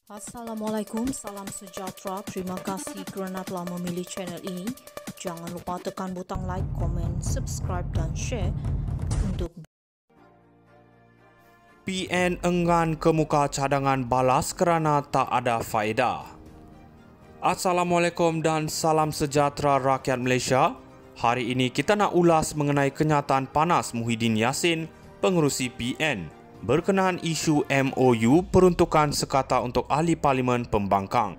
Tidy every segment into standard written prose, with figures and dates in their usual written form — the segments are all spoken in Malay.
Assalamualaikum, salam sejahtera. Terima kasih kerana telah memilih channel ini. Jangan lupa tekan butang like, komen, subscribe dan share untuk PN enggan kemuka cadangan balas kerana tak ada faedah. Assalamualaikum dan salam sejahtera rakyat Malaysia. Hari ini kita nak ulas mengenai kenyataan panas Muhyiddin Yassin, pengerusi PN, berkenaan isu MOU peruntukan sekata untuk ahli parlimen pembangkang.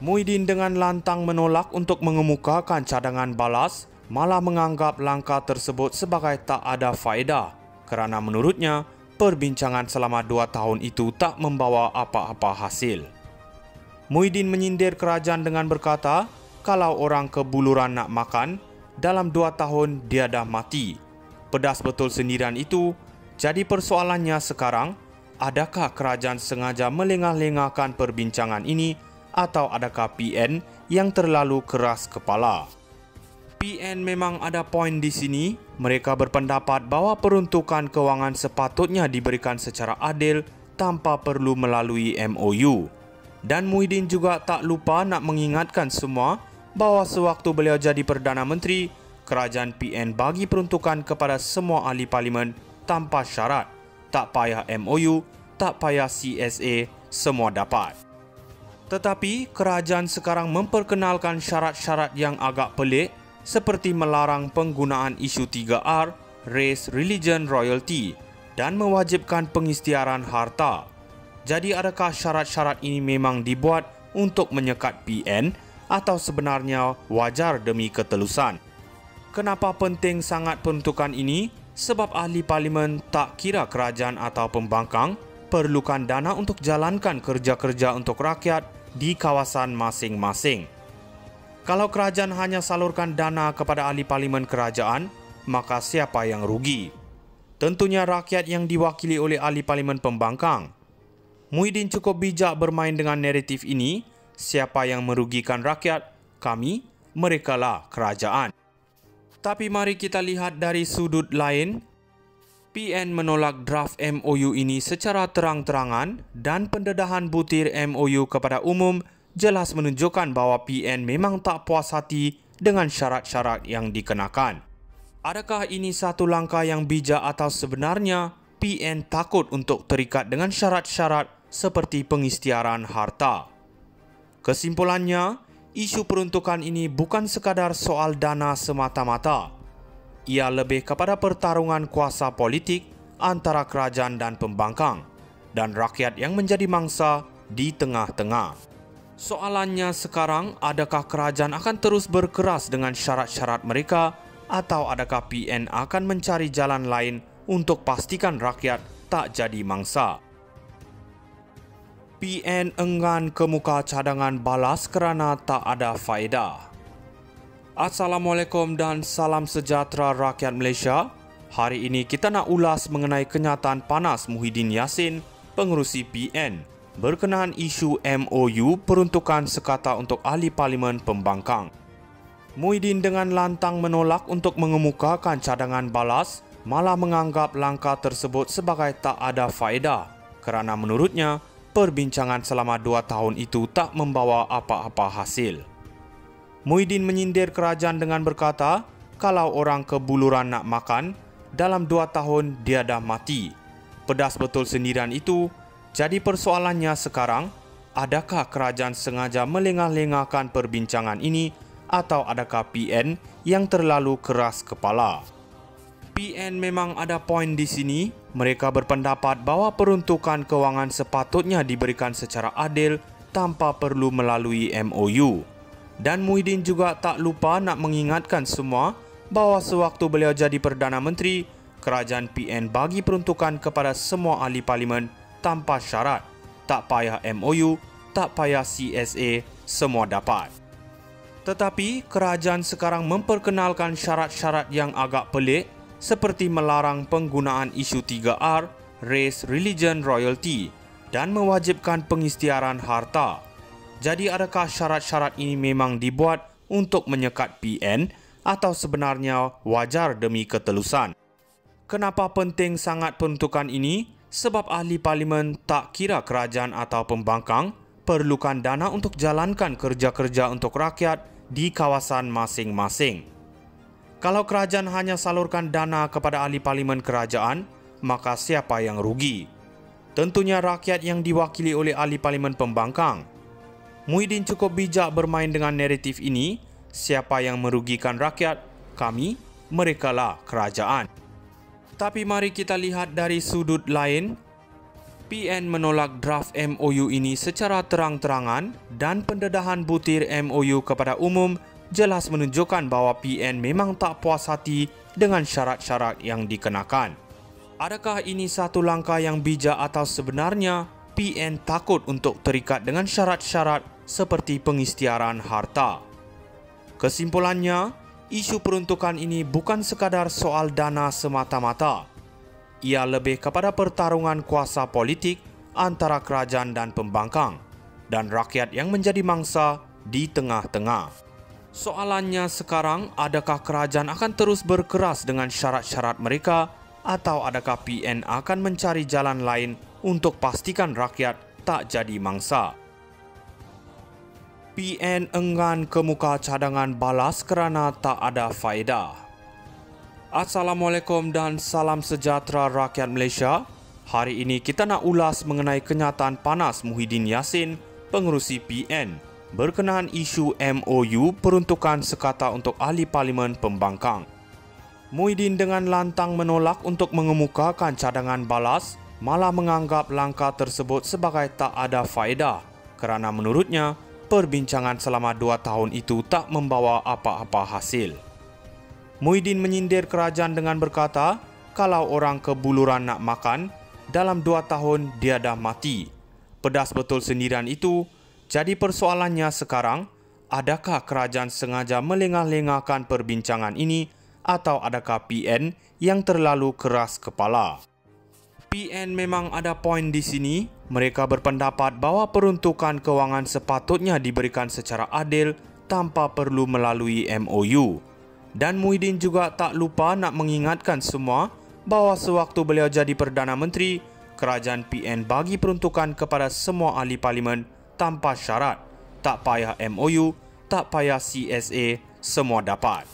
Muhyiddin dengan lantang menolak untuk mengemukakan cadangan balas, malah menganggap langkah tersebut sebagai tak ada faedah kerana menurutnya perbincangan selama 2 tahun itu tak membawa apa-apa hasil. Muhyiddin menyindir kerajaan dengan berkata, kalau orang kebuluran nak makan, dalam 2 tahun dia dah mati. Pedas betul sindiran itu. Jadi persoalannya sekarang, adakah kerajaan sengaja melengah-lengahkan perbincangan ini atau adakah PN yang terlalu keras kepala? PN memang ada poin di sini. Mereka berpendapat bahawa peruntukan kewangan sepatutnya diberikan secara adil tanpa perlu melalui MOU. Dan Muhyiddin juga tak lupa nak mengingatkan semua bahawa sewaktu beliau jadi Perdana Menteri, kerajaan PN bagi peruntukan kepada semua ahli parlimen tanpa syarat. Tak payah MOU, tak payah CSA, semua dapat. Tetapi kerajaan sekarang memperkenalkan syarat-syarat yang agak pelik seperti melarang penggunaan isu 3R, Race, Religion, Royalty dan mewajibkan pengisytiharan harta. Jadi adakah syarat-syarat ini memang dibuat untuk menyekat PN atau sebenarnya wajar demi ketelusan? Kenapa penting sangat peruntukan ini? Sebab ahli parlimen tak kira kerajaan atau pembangkang perlukan dana untuk jalankan kerja-kerja untuk rakyat di kawasan masing-masing. Kalau kerajaan hanya salurkan dana kepada ahli parlimen kerajaan, maka siapa yang rugi? Tentunya rakyat yang diwakili oleh ahli parlimen pembangkang. Muhyiddin cukup bijak bermain dengan naratif ini. Siapa yang merugikan rakyat? Kami, merekalah kerajaan. Tapi mari kita lihat dari sudut lain. PN menolak draft MOU ini secara terang-terangan dan pendedahan butir MOU kepada umum jelas menunjukkan bahawa PN memang tak puas hati dengan syarat-syarat yang dikenakan. Adakah ini satu langkah yang bijak atau sebenarnya PN takut untuk terikat dengan syarat-syarat seperti pengisytiharan harta? Kesimpulannya, isu peruntukan ini bukan sekadar soal dana semata-mata. Ia lebih kepada pertarungan kuasa politik antara kerajaan dan pembangkang dan rakyat yang menjadi mangsa di tengah-tengah. Soalannya sekarang, adakah kerajaan akan terus berkeras dengan syarat-syarat mereka atau adakah PN akan mencari jalan lain untuk pastikan rakyat tak jadi mangsa? PN enggan kemuka cadangan balas kerana tak ada faedah. Assalamualaikum dan salam sejahtera rakyat Malaysia. Hari ini kita nak ulas mengenai kenyataan panas Muhyiddin Yassin, pengerusi PN, berkenaan isu MOU peruntukan sekata untuk ahli parlimen pembangkang. Muhyiddin dengan lantang menolak untuk mengemukakan cadangan balas, malah menganggap langkah tersebut sebagai tak ada faedah kerana menurutnya perbincangan selama 2 tahun itu tak membawa apa-apa hasil. Muhyiddin menyindir kerajaan dengan berkata, kalau orang kebuluran nak makan, dalam 2 tahun dia dah mati. Pedas betul sindiran itu. Jadi persoalannya sekarang, adakah kerajaan sengaja melengah-lengahkan perbincangan ini atau adakah PN yang terlalu keras kepala? PN memang ada poin di sini. Mereka berpendapat bahawa peruntukan kewangan sepatutnya diberikan secara adil tanpa perlu melalui MOU. Dan Muhyiddin juga tak lupa nak mengingatkan semua bahawa sewaktu beliau jadi Perdana Menteri, kerajaan PN bagi peruntukan kepada semua ahli parlimen tanpa syarat. Tak payah MOU, tak payah CSA, semua dapat. Tetapi kerajaan sekarang memperkenalkan syarat-syarat yang agak pelik seperti melarang penggunaan isu 3R, Race, Religion, Royalty dan mewajibkan pengisytiharan harta. Jadi adakah syarat-syarat ini memang dibuat untuk menyekat PN atau sebenarnya wajar demi ketelusan? Kenapa penting sangat peruntukan ini? sebab ahli parlimen tak kira kerajaan atau pembangkang perlukan dana untuk jalankan kerja-kerja untuk rakyat di kawasan masing-masing. Kalau kerajaan hanya salurkan dana kepada ahli parlimen kerajaan, maka siapa yang rugi? Tentunya rakyat yang diwakili oleh ahli parlimen pembangkang. Muhyiddin cukup bijak bermain dengan naratif ini. Siapa yang merugikan rakyat? Kami, merekalah kerajaan. Tapi mari kita lihat dari sudut lain. PN menolak draft MOU ini secara terang-terangan dan pendedahan butir MOU kepada umum jelas menunjukkan bahawa PN memang tak puas hati dengan syarat-syarat yang dikenakan. Adakah ini satu langkah yang bijak atau sebenarnya PN takut untuk terikat dengan syarat-syarat seperti pengisytiharan harta? Kesimpulannya, isu peruntukan ini bukan sekadar soal dana semata-mata. Ia lebih kepada pertarungan kuasa politik antara kerajaan dan pembangkang dan rakyat yang menjadi mangsa di tengah-tengah. Soalannya sekarang, adakah kerajaan akan terus berkeras dengan syarat-syarat mereka atau adakah PN akan mencari jalan lain untuk pastikan rakyat tak jadi mangsa? PN enggan kemuka cadangan balas kerana tak ada faedah. Assalamualaikum dan salam sejahtera rakyat Malaysia. Hari ini kita nak ulas mengenai kenyataan panas Muhyiddin Yassin, pengerusi PN, berkenaan isu MOU peruntukan sekata untuk ahli parlimen pembangkang. Muhyiddin dengan lantang menolak untuk mengemukakan cadangan balas, malah menganggap langkah tersebut sebagai tak ada faedah kerana menurutnya perbincangan selama 2 tahun itu tak membawa apa-apa hasil. Muhyiddin menyindir kerajaan dengan berkata, kalau orang kebuluran nak makan, dalam 2 tahun dia dah mati. Pedas betul sendirian itu. Jadi persoalannya sekarang, adakah kerajaan sengaja melengah-lengahkan perbincangan ini atau adakah PN yang terlalu keras kepala? PN memang ada poin di sini. Mereka berpendapat bahawa peruntukan kewangan sepatutnya diberikan secara adil tanpa perlu melalui MOU. Dan Muhyiddin juga tak lupa nak mengingatkan semua bahawa sewaktu beliau jadi Perdana Menteri, kerajaan PN bagi peruntukan kepada semua ahli parlimen tanpa syarat. Tak payah MOU, tak payah CSA, semua dapat.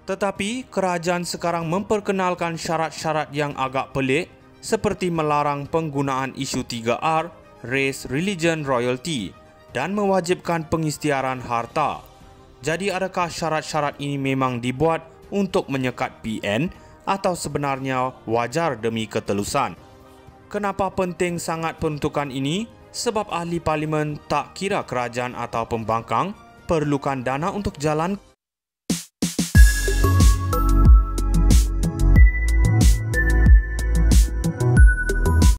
Tetapi kerajaan sekarang memperkenalkan syarat-syarat yang agak pelik seperti melarang penggunaan isu 3R, race, religion, royalty dan mewajibkan pengisytiharan harta. Jadi adakah syarat-syarat ini memang dibuat untuk menyekat PN atau sebenarnya wajar demi ketelusan? Kenapa penting sangat peruntukan ini? Sebab ahli parlimen tak kira kerajaan atau pembangkang perlukan dana untuk jalan